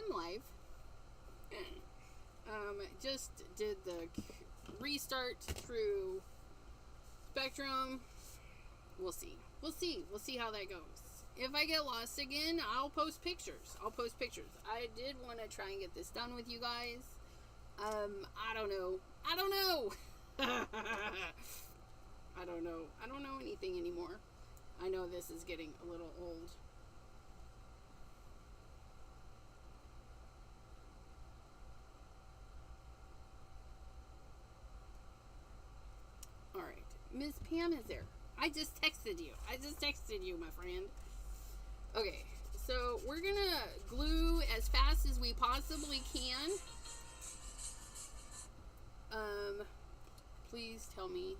I'm live. Just did the restart through Spectrum. We'll see. We'll see how that goes. If I get lost again, I'll post pictures. I did want to try and get this done with you guys. I don't know. I don't know anything anymore. I know this is getting a little old. Alright. Miss Pam is there. I just texted you, my friend. Okay. So, we're gonna glue as fast as we possibly can. Please tell me.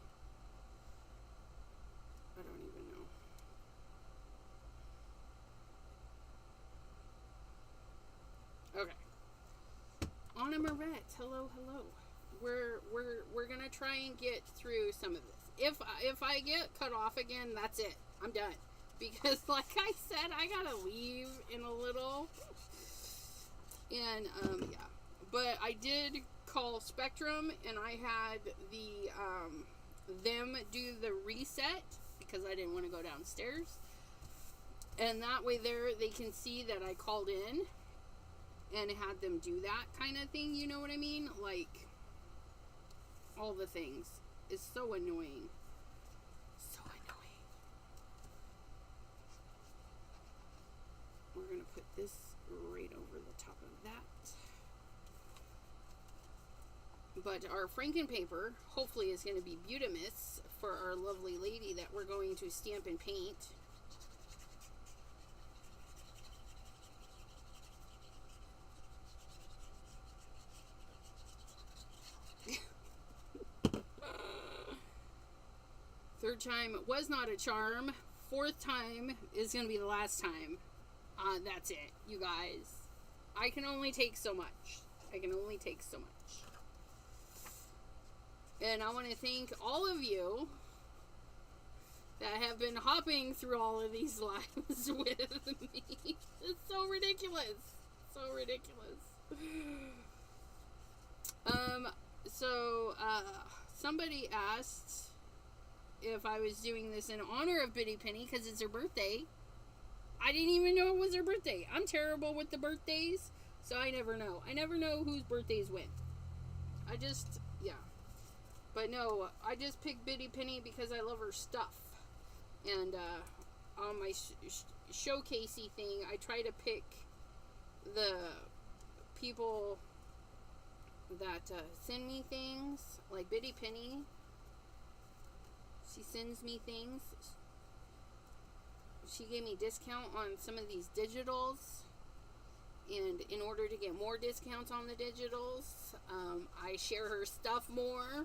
I don't even know. Okay. Anna Marette, hello. We're gonna try and get through some of this. If I get cut off again, that's it. I'm done. Because like I said, I gotta leave in a little. And yeah. But I did call Spectrum and I had them do the reset because I didn't want to go downstairs. And that way they can see that I called in and had them do that kind of thing, you know what I mean? Like all the things. It's so annoying. We're going to put this right over the top of that. But our Franken paper hopefully is going to be Beautimus for our lovely lady that we're going to stamp and paint. Third time was not a charm. Fourth time is going to be the last time. That's it, you guys. I can only take so much. And I want to thank all of you that have been hopping through all of these lives with me. It's so ridiculous. Somebody asked if I was doing this in honor of BittyPenny because it's her birthday. I didn't even know it was her birthday. I'm terrible with the birthdays, so I never know. I never know whose birthdays when. Yeah. But no, I just picked BittyPenny because I love her stuff. And on my showcasey thing, I try to pick the people that send me things, like BittyPenny. She sends me things. She gave me discount on some of these digitals, and in order to get more discounts on the digitals, I share her stuff more,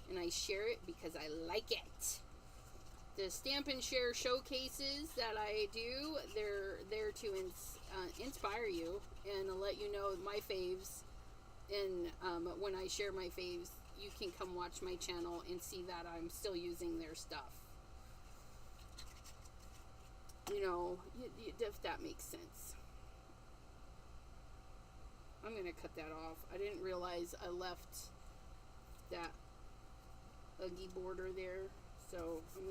and I share it because I like it. The Stamp and Share showcases that I do, they're there to inspire you and let you know my faves, and when I share my faves, you can come watch my channel and see that I'm still using their stuff. You know, if that makes sense. I'm going to cut that off. I didn't realize I left that ugly border there. So I'm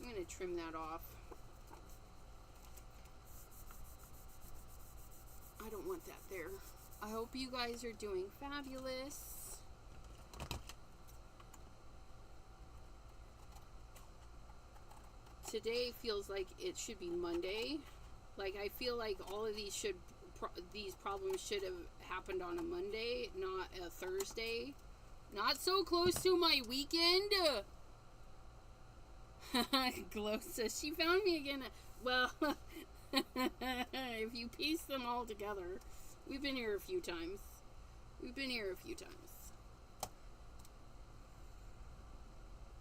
going to trim that off. I don't want that there. I hope you guys are doing fabulous. Today feels like it should be Monday. Like I feel like all of these problems should have happened on a Monday, not a Thursday. Not so close to my weekend. Glow says she found me again. Well, if you piece them all together, we've been here a few times.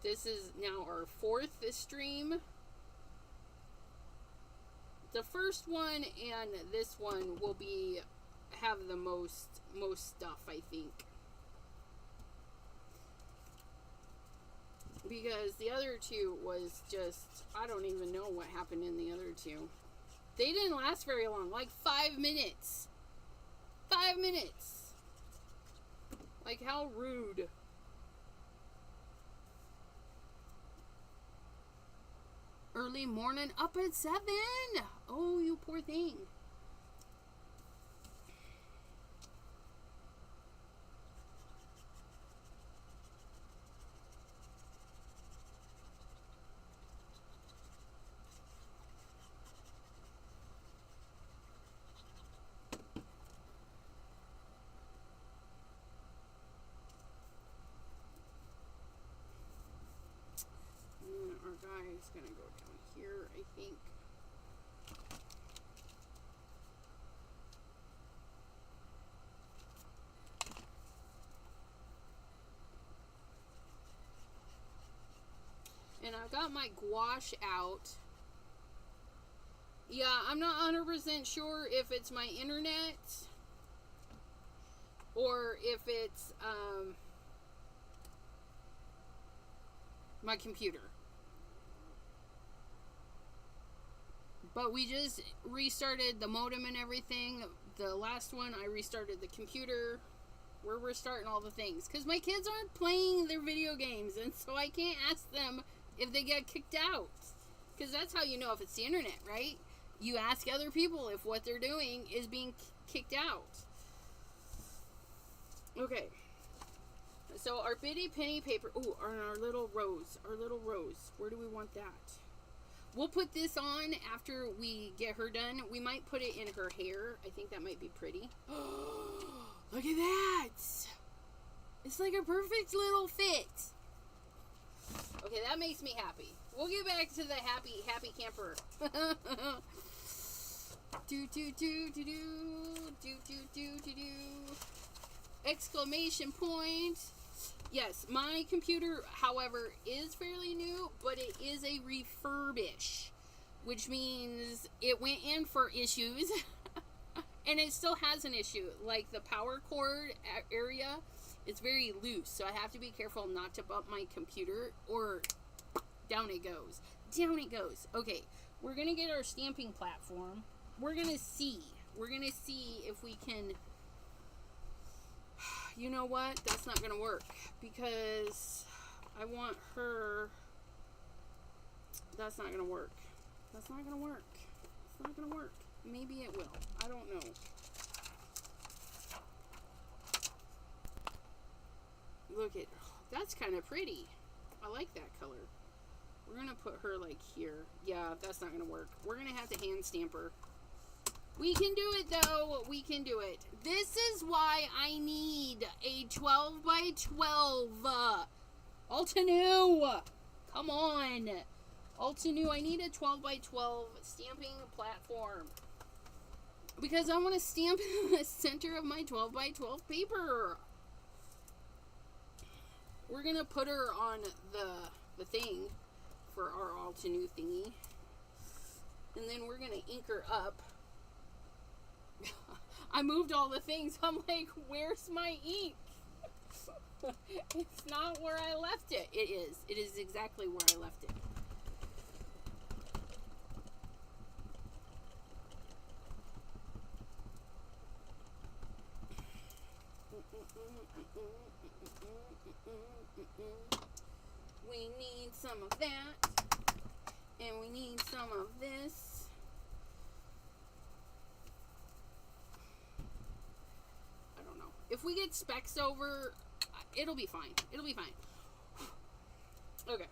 This is now our 4th stream. The first one and this one will have the most stuff, I think. Because the other two was just, I don't even know what happened in the other two. They didn't last very long. Like 5 minutes. 5 minutes. Like, how rude. Early morning, up at 7. Oh, you poor thing. And our guy is going to go down here, I think. And I got my gouache out. Yeah, I'm not 100% sure if it's my internet or if it's my computer. But we just restarted the modem and everything. The last one, I restarted the computer. We're restarting all the things. Because my kids aren't playing their video games. And so I can't ask them if they get kicked out. Because that's how you know if it's the internet, right? You ask other people if what they're doing is being kicked out. Okay. So our BittyPenny paper. Oh, our little rose. Our little rose. Where do we want that? We'll put this on after we get her done. We might put it in her hair. I think that might be pretty. Look at that. It's like a perfect little fit. Okay, that makes me happy. We'll get back to the happy camper. Do do do do do do do do do do. Exclamation point. Yes, my computer, however, is fairly new, but it is a refurbish, which means it went in for issues, and it still has an issue. Like the power cord area, it's very loose, so I have to be careful not to bump my computer, or down it goes. Down it goes. Okay, we're going to get our stamping platform. We're going to see. We're going to see if we can... You know what? That's not going to work because I want her. That's not going to work. That's not going to work. It's not going to work. Maybe it will. I don't know. Look at, that's kind of pretty. I like that color. We're going to put her like here. Yeah, that's not going to work. We're going to have to hand stamp her. We can do it, though. We can do it. This is why I need a 12 by 12. Altenew. Come on. Altenew, I need a 12 by 12 stamping platform. Because I want to stamp in the center of my 12 by 12 paper. We're going to put her on the thing for our Altenew thingy. And then we're going to ink her up. I moved all the things. I'm like, where's my ink? It's not where I left it. It is. It is exactly where I left it. We need some of that. And we need some of this. If we get specks over, it'll be fine. It'll be fine. Okay.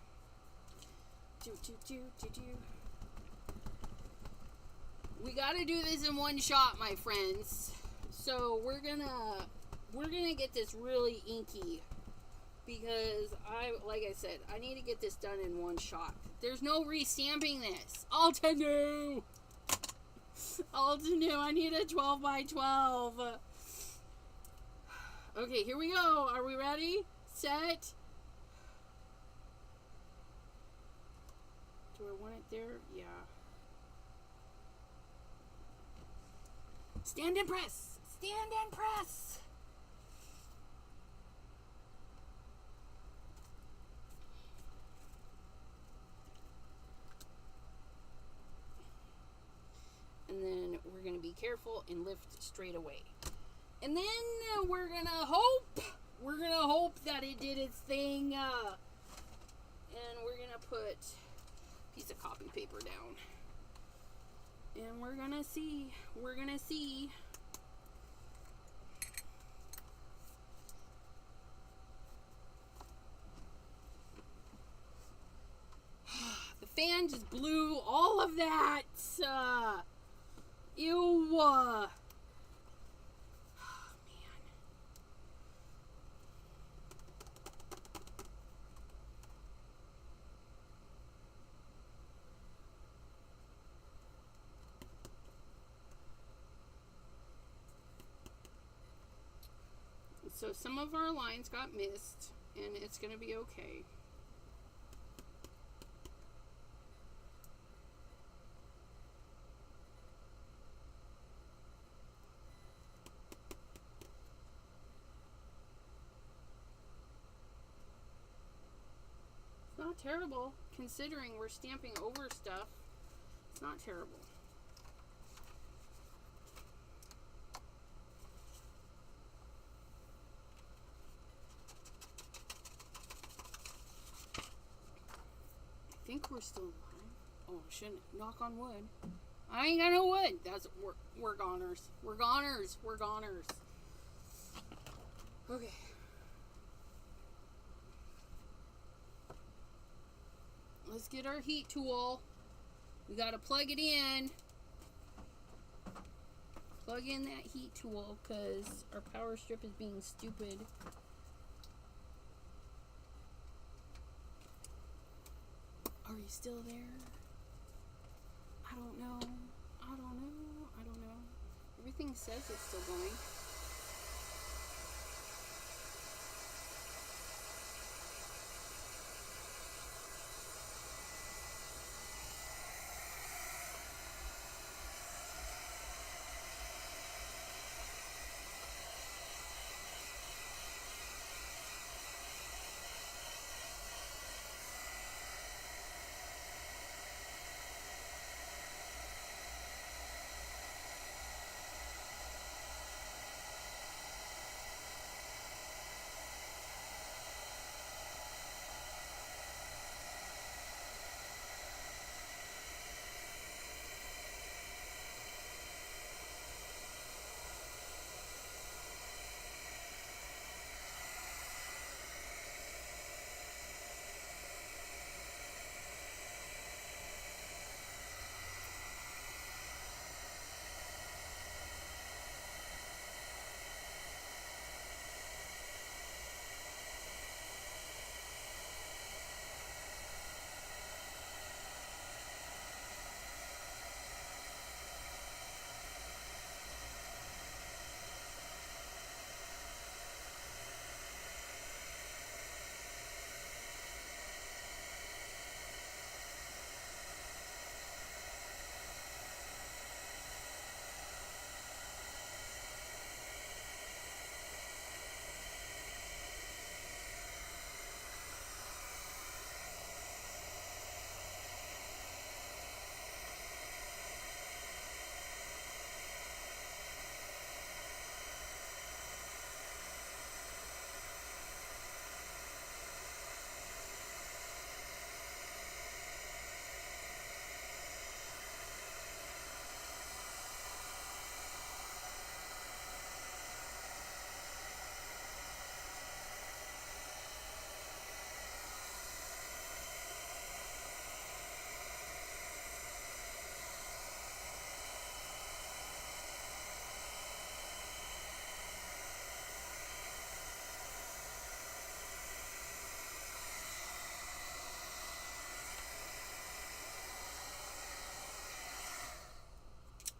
We gotta do this in one shot, my friends. So we're gonna get this really inky because like I said, I need to get this done in one shot. There's no restamping this. Altenew. Altenew. I need a 12 by 12. Okay, here we go. Are we ready? Set. Do I want it there? Yeah. Stand and press. Stand and press. careful and lift straight away. And then we're gonna hope that it did its thing, and we're gonna put a piece of copy paper down, and we're gonna see. The fan just blew all of that. Ew. Oh, man. So some of our lines got missed, and it's going to be okay. It's not terrible, considering we're stamping over stuff. It's not terrible. I think we're still alive. Oh, I shouldn't knock on wood. I ain't got no wood. We're goners. We're goners. We're goners. Okay. Let's get our heat tool. We gotta plug it in. Plug in that heat tool because our power strip is being stupid. Are you still there? I don't know. Everything says it's still going.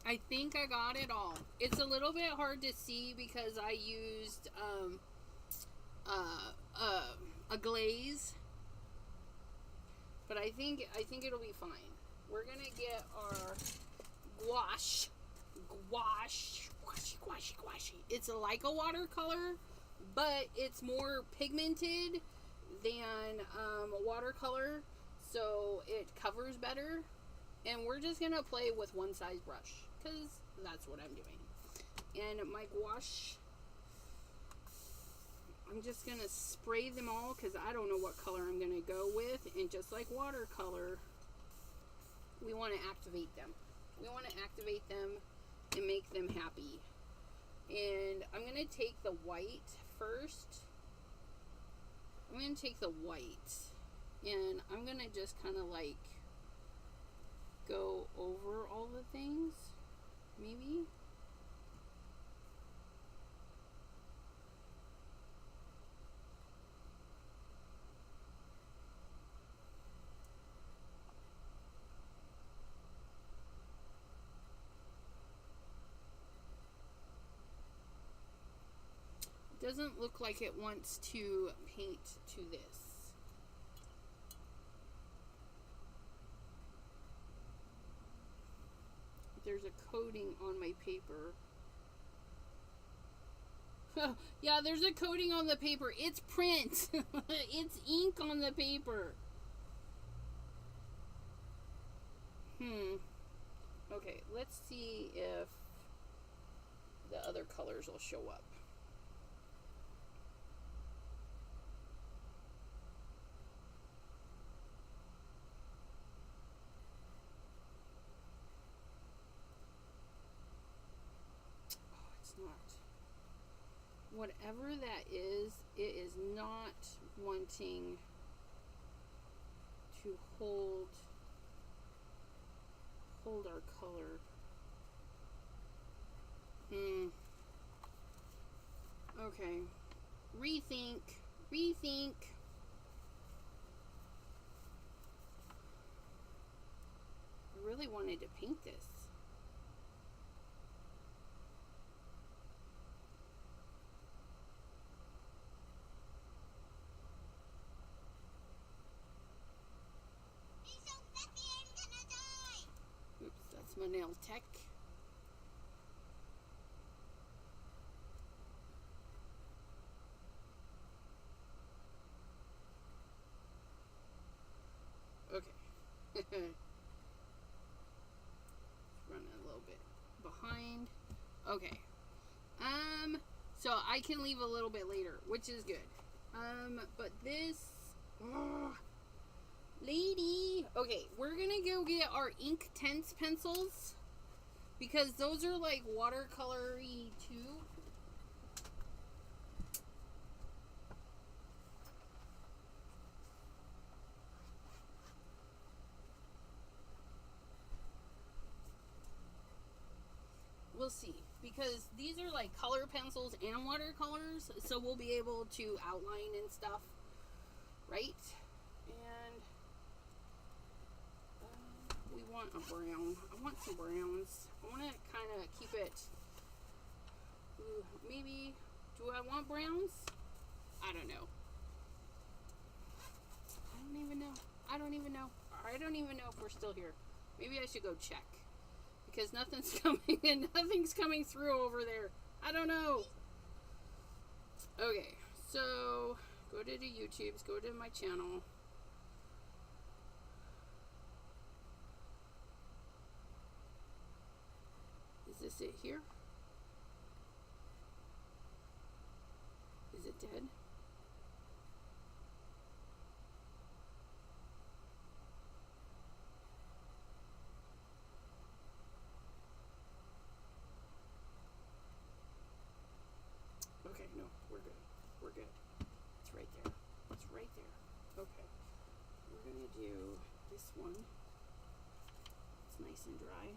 I think I got it all. It's a little bit hard to see because I used a glaze, but I think it'll be fine. We're gonna get our gouache. It's like a watercolor, but it's more pigmented than watercolor, so it covers better. And we're just gonna play with one size brush because that's what I'm doing. And my gouache, I'm just going to spray them all because I don't know what color I'm going to go with. And just like watercolor, we want to activate them. We want to activate them and make them happy. And I'm going to take the white first. I'm going to take the white and I'm going to just kind of like go over all the things, maybe. Doesn't look like it wants to paint to this. There's a coating on my paper. Yeah, there's a coating on the paper. It's print. It's ink on the paper. Okay, let's see if the other colors will show up. Whatever that is, it is not wanting to hold our color. Okay. Rethink. I really wanted to paint this. My nail tech. Okay. Running a little bit behind. Okay. So I can leave a little bit later, which is good. But this lady. Okay, we're gonna go get our Inktense pencils because those are like watercolory too. We'll see, because these are like color pencils and watercolors, so we'll be able to outline and stuff, right? And we want a brown. I want some browns. I want to kind of keep it. Ooh, maybe. Do I want browns? I don't know. I don't even know. I don't even know if we're still here. Maybe I should go check. Because nothing's coming and nothing's coming through over there. I don't know. Okay, so go to the YouTubes, go to my channel. Is this it here? Is it dead? Okay, no, we're good. We're good. It's right there. It's right there. Okay. We're gonna do this one. It's nice and dry.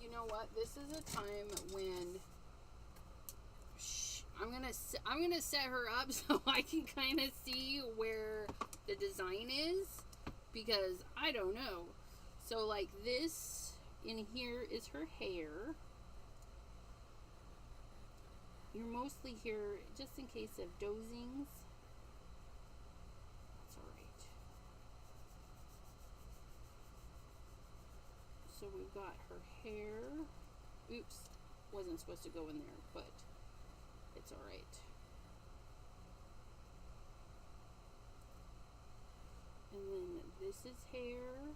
You know what? This is a time when I'm gonna set her up so I can kind of see where the design is, because I don't know. So like this in here is her hair. You're mostly here just in case of dozings. That's alright. So we've got her hair. Oops, wasn't supposed to go in there, but It's all right. And then this is hair.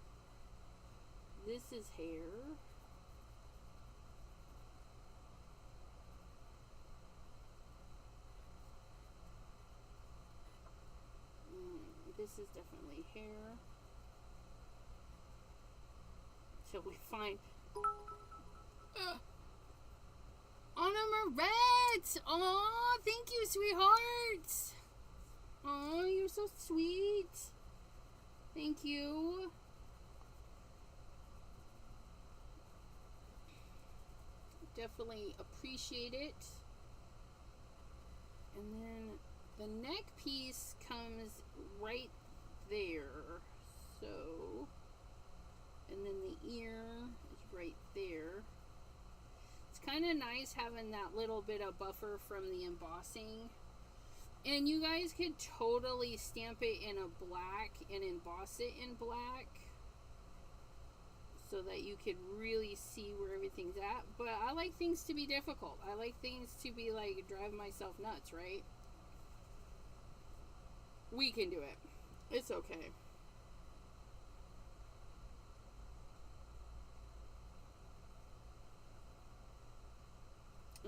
This is hair. This is definitely hair. Till we find Anna Marette! Aw, thank you, sweetheart! Aw, you're so sweet. Thank you. Definitely appreciate it. And then the neck piece comes right there. So, and then the ear is right there. It's kind of nice having that little bit of buffer from the embossing. And you guys could totally stamp it in a black and emboss it in black so that you could really see where everything's at. But I like things to be difficult. I like things to be like drive myself nuts, right? We can do it. It's okay.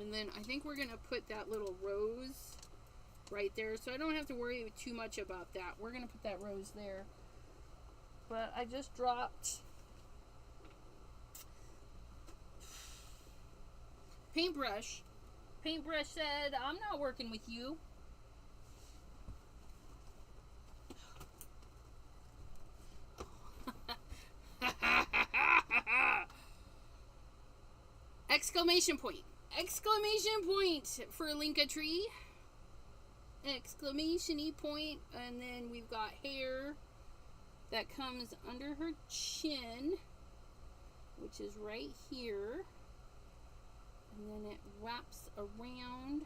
And then I think we're going to put that little rose right there. So I don't have to worry too much about that. We're going to put that rose there. But I just dropped paintbrush. Paintbrush said, I'm not working with you. Exclamation point. Exclamation point for Linktree. Exclamation-y point. And then we've got hair that comes under her chin, which is right here. And then it wraps around.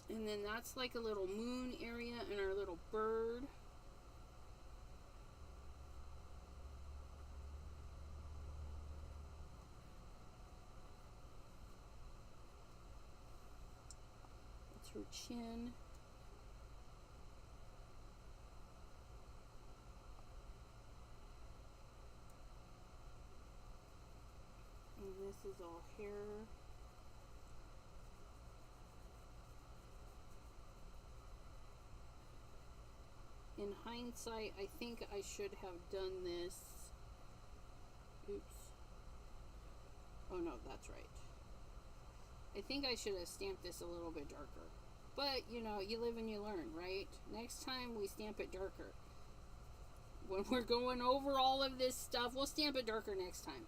And then that's like a little moon area and our little bird. That's her chin. And this is all hair. In hindsight, I think I should have done this. Oops. Oh no, that's right. I think I should have stamped this a little bit darker. But, you know, you live and you learn, right? Next time we stamp it darker. When we're going over all of this stuff, we'll stamp it darker next time.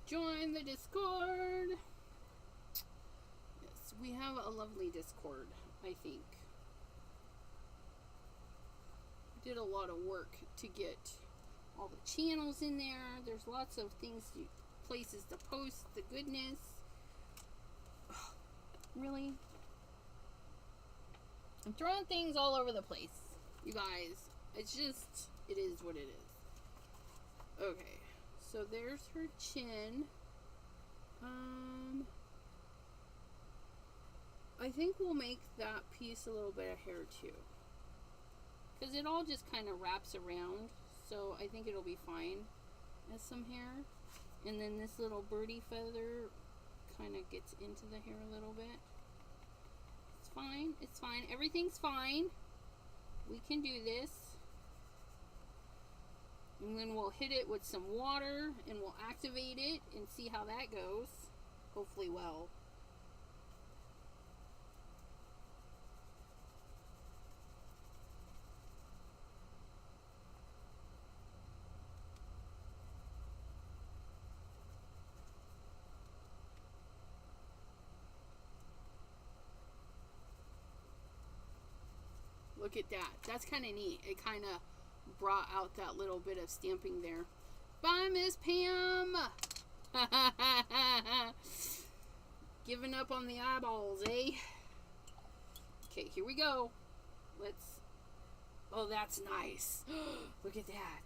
Join the Discord. Yes, we have a lovely Discord, I think. We did a lot of work to get all the channels in there. There's lots of things, places to post the goodness. Ugh, really? I'm throwing things all over the place, you guys. It's just, it is what it is. Okay. So there's her chin. I think we'll make that piece a little bit of hair too. Because it all just kind of wraps around. So I think it'll be fine as some hair. And then this little birdie feather kind of gets into the hair a little bit. It's fine. It's fine. Everything's fine. We can do this. And then we'll hit it with some water and we'll activate it and see how that goes. Hopefully well. Look at that. That's kind of neat. It kind of brought out that little bit of stamping there. Bye, Miss Pam. Giving up on the eyeballs, eh? Okay, here we go. Let's... Oh, that's nice. Look at that.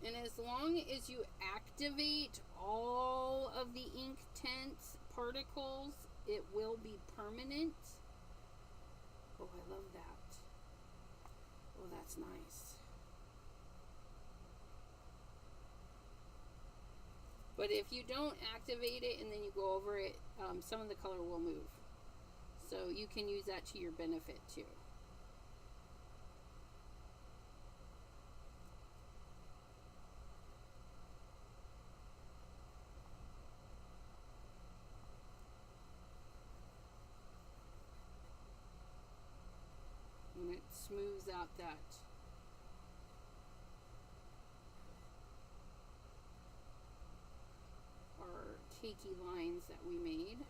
And as long as you activate all of the ink tint particles, it will be permanent. Oh, I love that. Oh, that's nice. But if you don't activate it and then you go over it, some of the color will move. So you can use that to your benefit too. And it smooths out that our cakey lines that we made.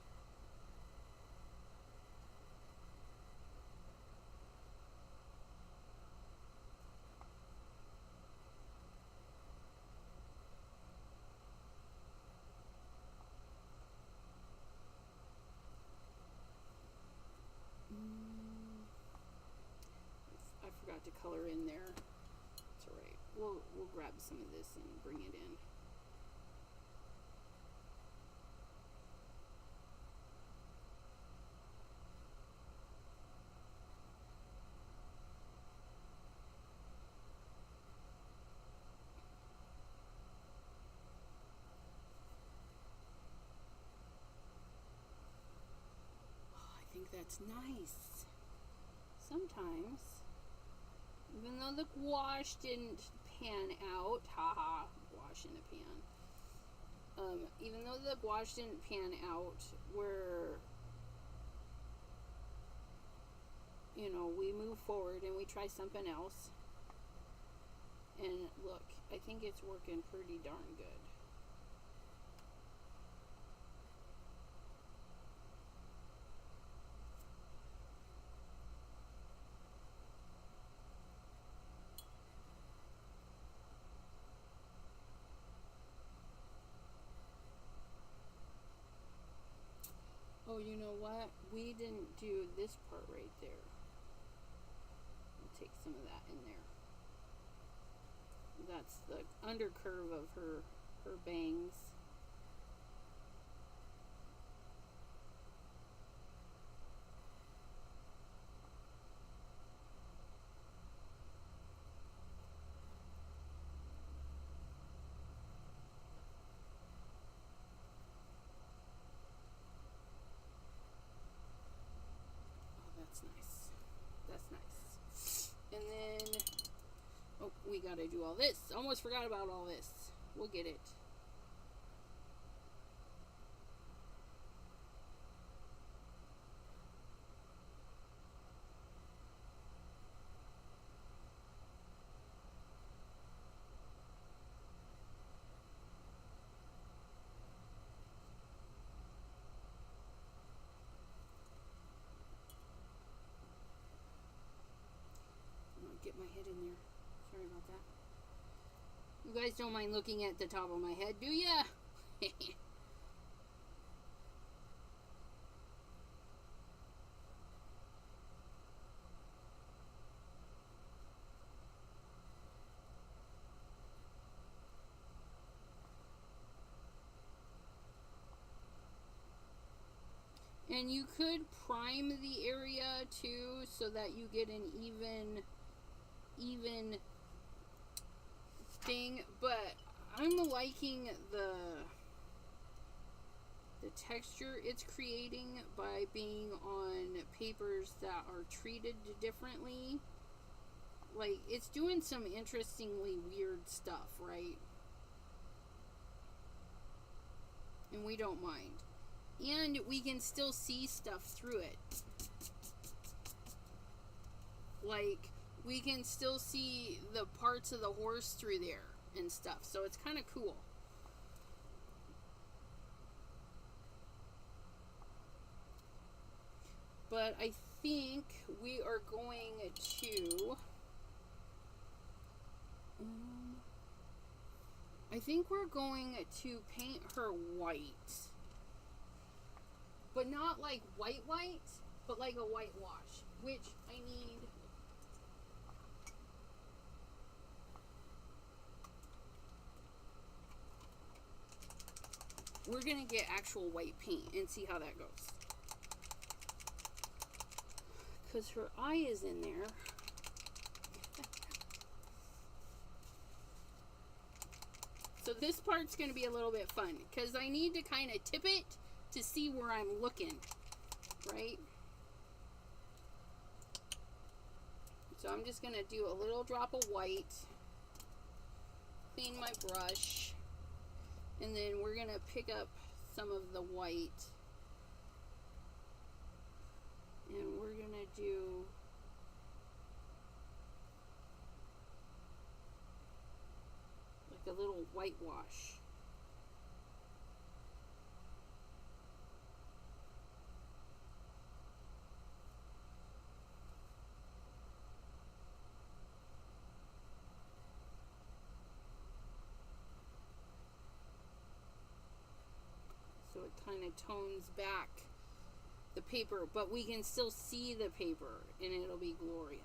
I forgot to color in there. It's alright. We'll grab some of this and bring it in. I think that's nice. Sometimes, even though the gouache didn't pan out, haha, gouache in a pan. Even though the gouache didn't pan out, we move forward and we try something else. And look, I think it's working pretty darn good. Oh, you know what? We didn't do this part right there. We'll take some of that in there. That's the undercurve of her bangs. Nice. That's nice. And then, oh, we gotta do all this. Almost forgot about all this. We'll get it. Get my head in there. Sorry about that. You guys don't mind looking at the top of my head, do ya? And you could prime the area too so that you get an even thing, but I'm liking the texture it's creating by being on papers that are treated differently. Like, it's doing some interestingly weird stuff, right? And we don't mind. And we can still see stuff through it. Like, we can still see the parts of the horse through there and stuff. So it's kind of cool. But I think we are going to... I think we're going to paint her white. But not like white, but like a whitewash, which I need... We're going to get actual white paint and see how that goes. Because her eye is in there. So this part's going to be a little bit fun because I need to kind of tip it to see where I'm looking, right? So I'm just going to do a little drop of white, clean my brush, and then we're going to pick up some of the white, and we're going to do a little whitewash. So it kind of tones back the paper, but we can still see the paper and it'll be glorious.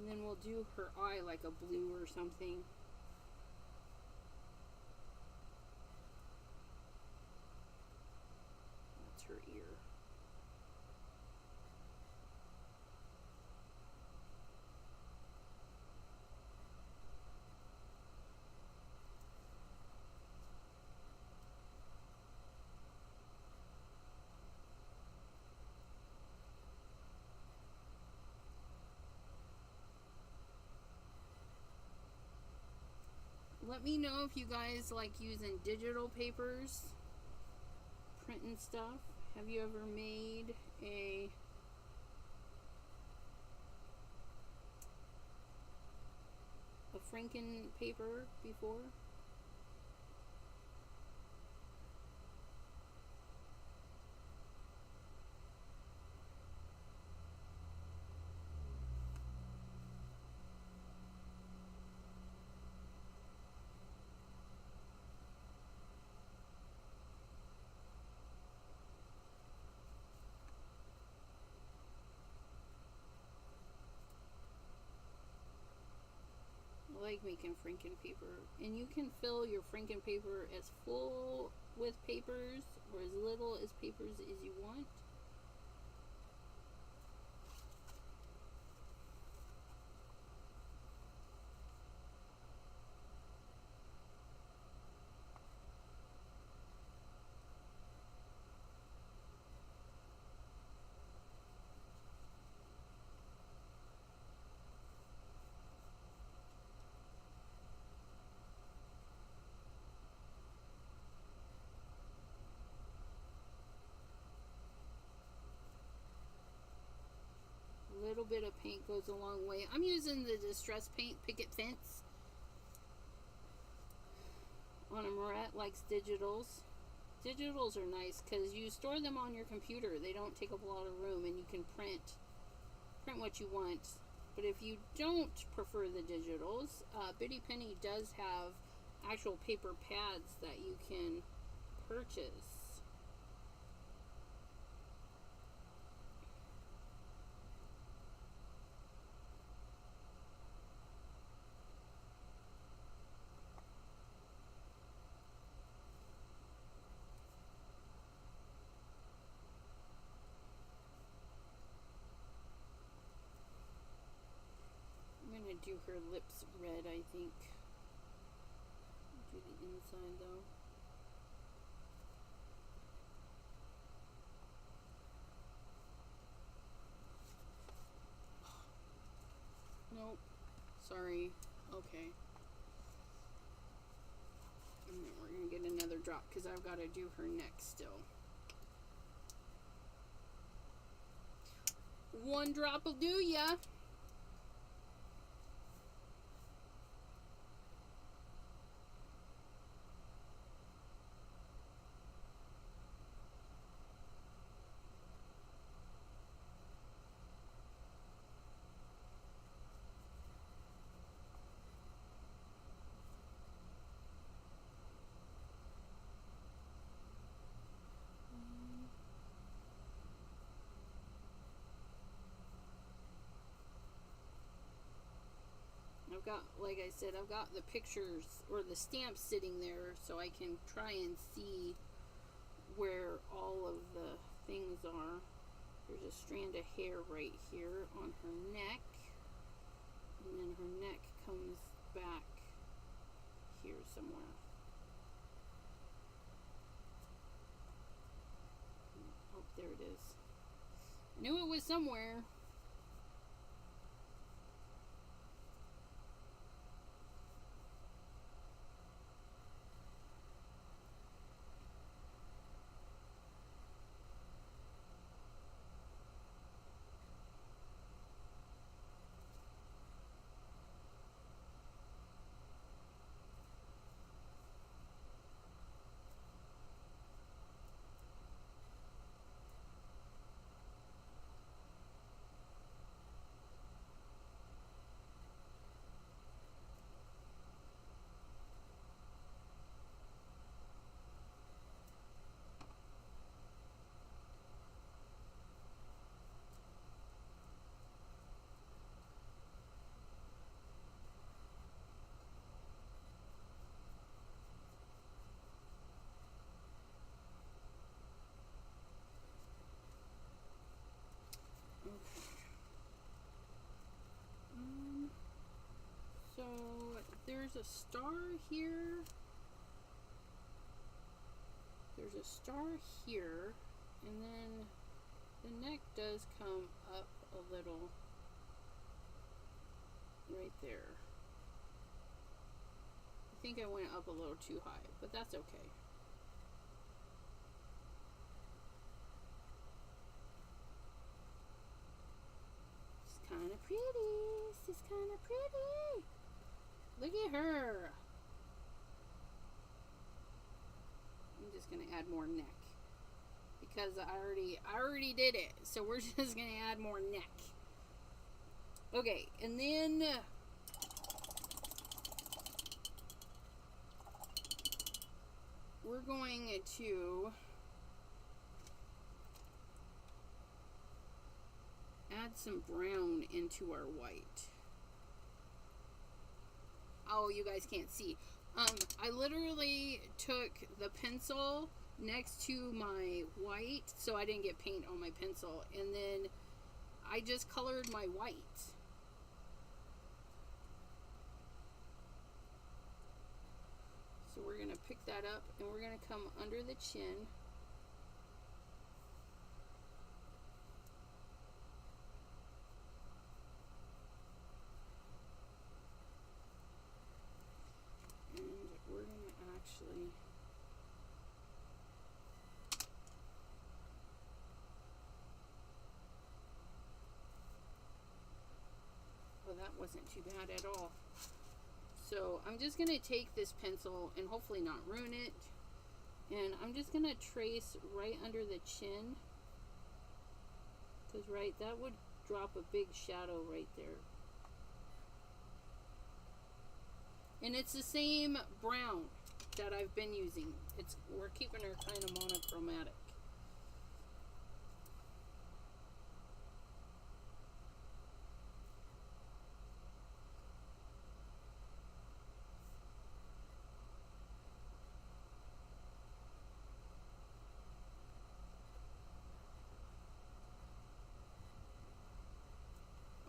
And then we'll do her eye like a blue or something. That's her ear. Let me know if you guys like using digital papers, printing stuff. Have you ever made a Franken paper before? I like making Franken paper, and you can fill your Franken paper as full with papers or as little as papers as you want. A little bit of paint goes a long way. I'm using the Distress Paint Picket Fence on a Moret likes digitals. Digitals are nice because you store them on your computer. They don't take up a lot of room, and you can print what you want. But if you don't prefer the digitals, BittyPenny does have actual paper pads that you can purchase. I'm going to do her lips red, I think. Do the inside though. Nope. Sorry. Okay. And then we're going to get another drop because I've got to do her neck still. One drop will do ya. I've got, like I said, I've got the pictures or the stamps sitting there so I can try and see where all of the things are. There's a strand of hair right here on her neck, and then her neck comes back here somewhere. Oh, there it is. I knew it was somewhere. So there's a star here. There's a star here, and then the neck does come up a little right there. I think I went up a little too high, but that's okay. She's kind of pretty. She's kind of pretty. Look at her. I'm just gonna add more neck because I already did it. So we're just gonna add more neck. Okay, and then we're going to add some brown into our white. Oh, you guys can't see. I literally took the pencil next to my white so I didn't get paint on my pencil, and then I just colored my white. So we're going to pick that up and we're going to come under the chin. Actually, well, that wasn't too bad at all. So I'm just going to take this pencil and hopefully not ruin it, and I'm just going to trace right under the chin, because right, that would drop a big shadow right there. And it's the same brown that I've been using. We're keeping her kind of monochromatic.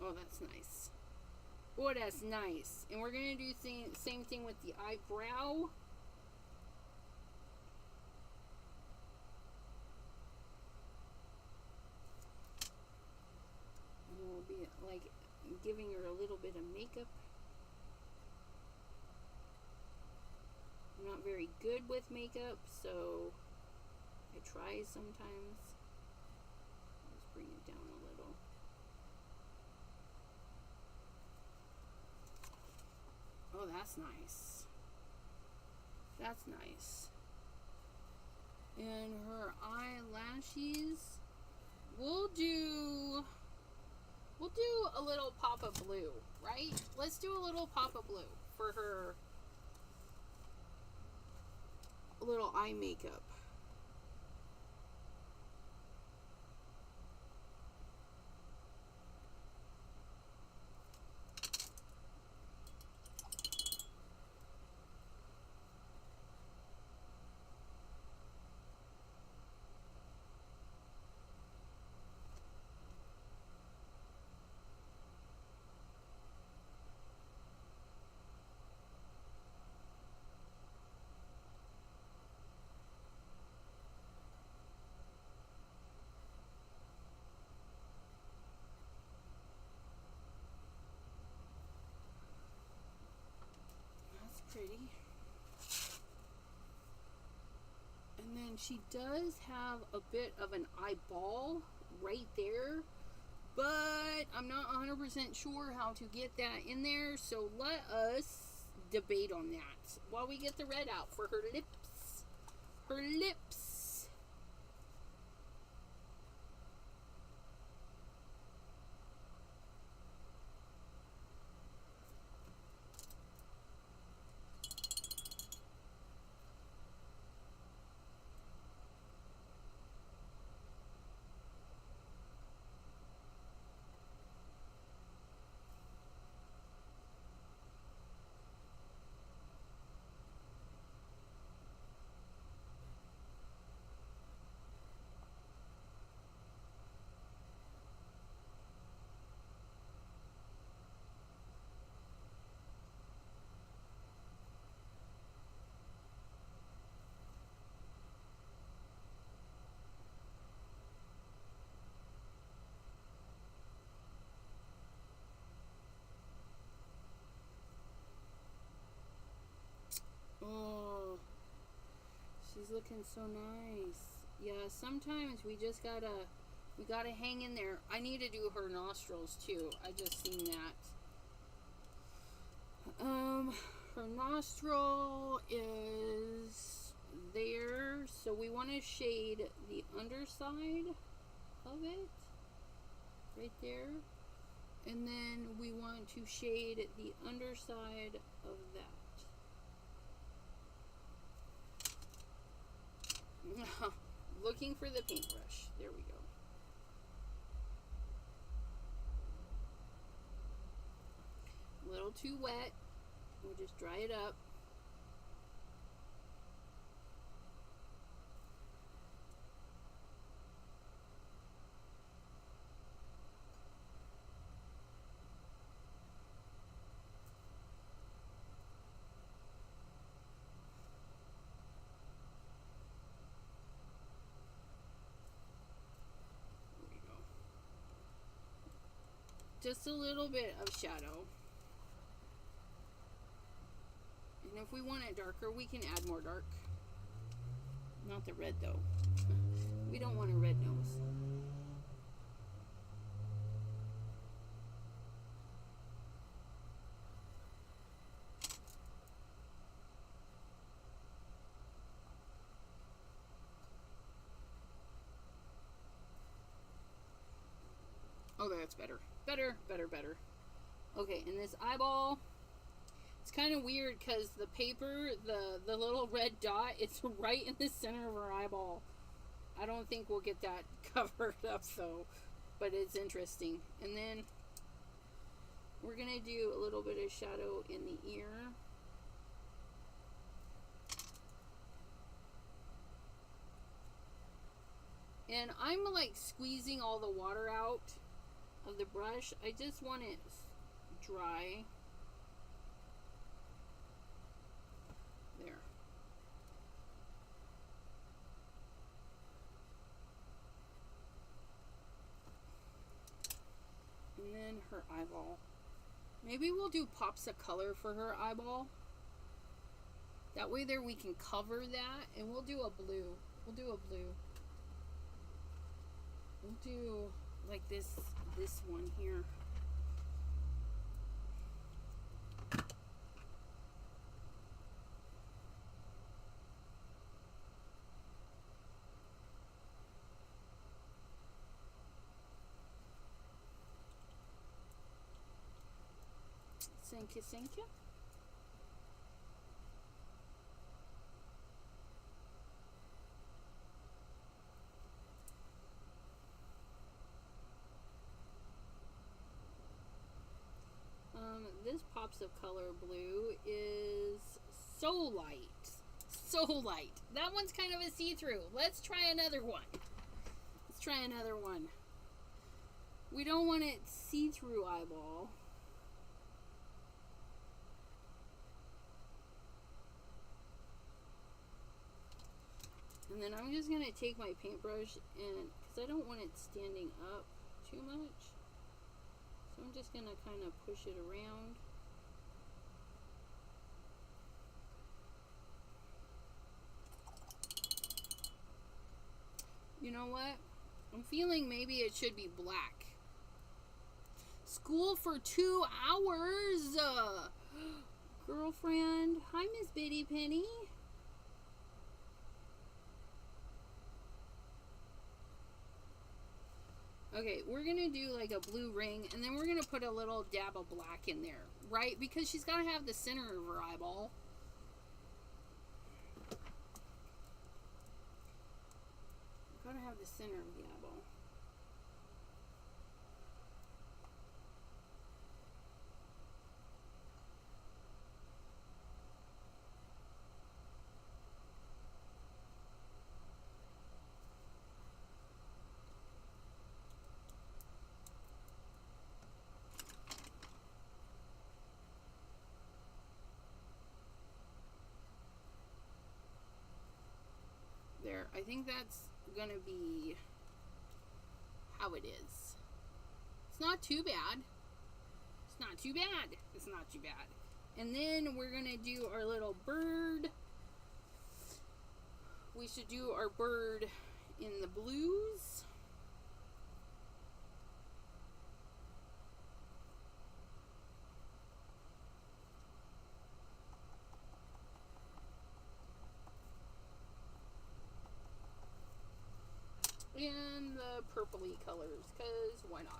Oh, that's nice. Oh, that's nice. And we're going to do the same thing with the eyebrow. like giving her a little bit of makeup. I'm not very good with makeup, so I try sometimes. Let's bring it down a little. Oh, that's nice. That's nice. And her eyelashes, we'll do a little pop of blue, right? Let's do a little pop of blue for her little eye makeup. Pretty. And then she does have a bit of an eyeball right there, but I'm not 100% sure how to get that in there, so let us debate on that while we get the red out for her lips. Her lips. Oh, she's looking so nice. Yeah, sometimes we gotta hang in there. I need to do her nostrils too. I just seen that. Her nostril is there, so we want to shade the underside of it, right there. And then we want to shade the underside of that. Looking for the paintbrush. There we go. A little too wet. We'll just dry it up. Just a little bit of shadow. And if we want it darker, we can add more dark. Not the red though. We don't want a red nose. Oh, that's better. Better, better, better. Okay, and this eyeball, it's kind of weird because the paper, the little red dot, it's right in the center of her eyeball. I don't think we'll get that covered up though, but it's interesting. And then we're going to do a little bit of shadow in the ear. And I'm like squeezing all the water out of the brush. I just want it dry. There. And then her eyeball. Maybe we'll do pops of color for her eyeball. That way there we can cover that, and we'll do a blue. We'll do a blue. We'll do like this one here. Thank you, thank you. This pops of color blue is so light. So light. That one's kind of a see-through. Let's try another one. Let's try another one. We don't want it see-through eyeball. And then I'm just going to take my paintbrush and, because I don't want it standing up too much. So I'm just going to kind of push it around. You know what? I'm feeling maybe it should be black. School for 2 hours. Girlfriend. Hi, Miss BittyPenny. Okay, we're going to do like a blue ring, and then we're going to put a little dab of black in there, right? Because she's got to have the center of her eyeball. Got to have the center of the eyeball. There, I think that's gonna be how it is. It's not too bad. It's not too bad. It's not too bad. And then we're gonna do our little bird. We should do our bird in the blues. In the purpley colors, because why not?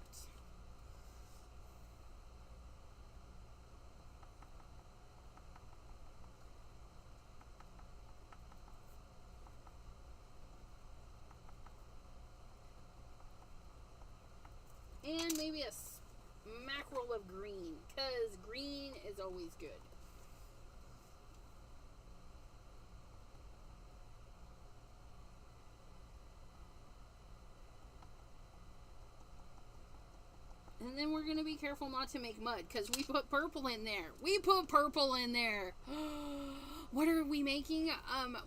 And maybe a smackerel of green, because green is always good. And then we're going to be careful not to make mud, because we put purple in there. We put purple in there. What are we making?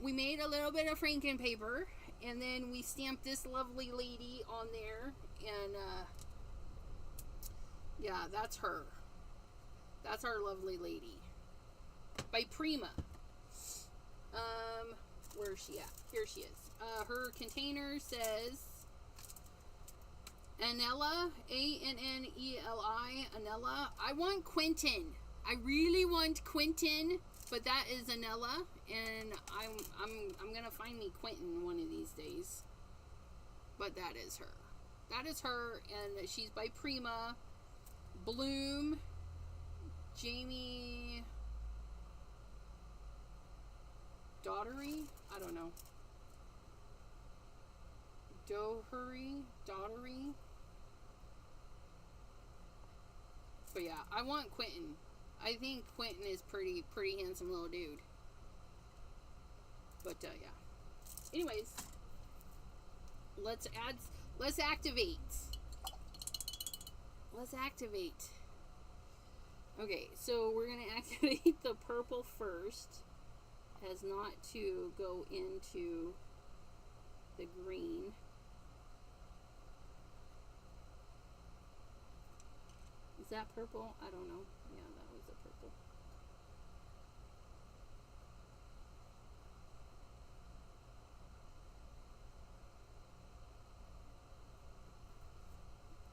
We made a little bit of Franken paper, and then we stamped this lovely lady on there. And, yeah, that's her. That's our lovely lady. By Prima. Where is she at? Here she is. Her container says Anella, A-N-N-E-L-I, Anella. I want Quentin. I really want Quentin, but that is Anella, and I'm gonna find me Quentin one of these days. But that is her. That is her, and she's by Prima. Bloom, Jamie, Daughtery. I don't know. Daughtery. But yeah, I want Quentin. I think Quentin is pretty handsome little dude. But yeah. Anyways, let's activate. Let's activate. Okay, so we're gonna activate the purple first, as not to go into the green. that purple? I don't know. Yeah, that was a purple.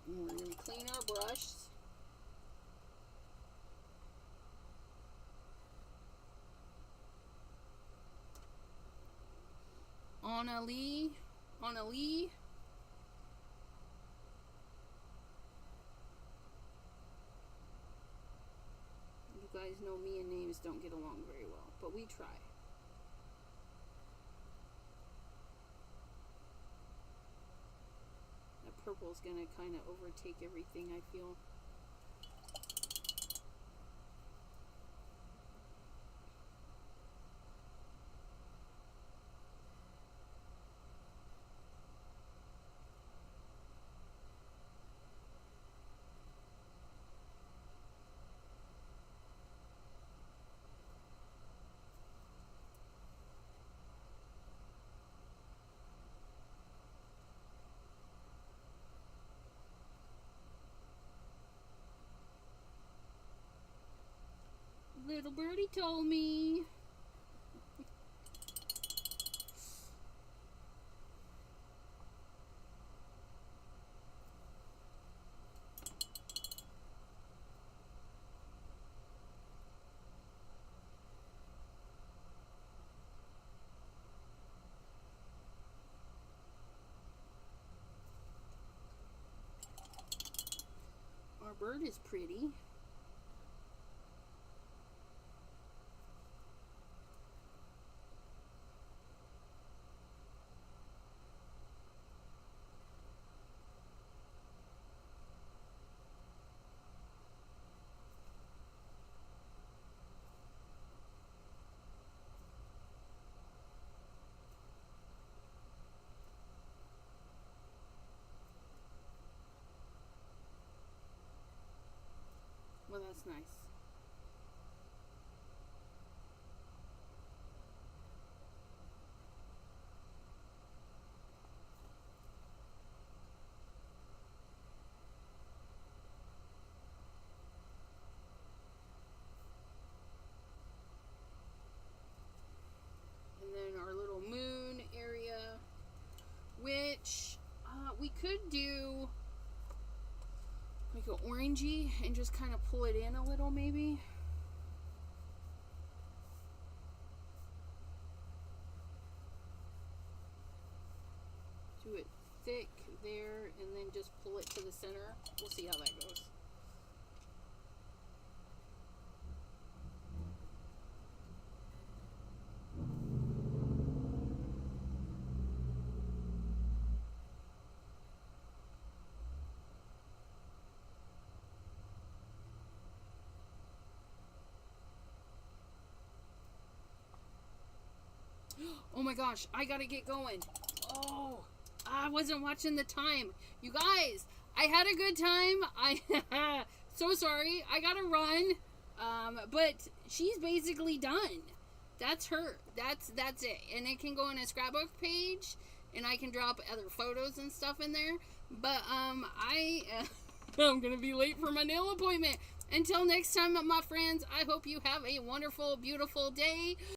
And we're going to clean our brush. Anna Lee. You guys know me and names don't get along very well, but we try. That purple is going to kind of overtake everything, I feel. Little birdie told me. Our bird is pretty. Well, that's nice. And then our little moon area, which we could do like an orangey and just kind of pull it in a little, maybe. Do it thick there and then just pull it to the center. We'll see how that goes. Oh my gosh, I gotta get going. Oh, I wasn't watching the time. You guys, I had a good time. So sorry, I gotta run. But she's basically done. That's her. That's it. And it can go on a scrapbook page, and I can drop other photos and stuff in there. But I'm gonna be late for my nail appointment. Until next time, my friends, I hope you have a wonderful, beautiful day.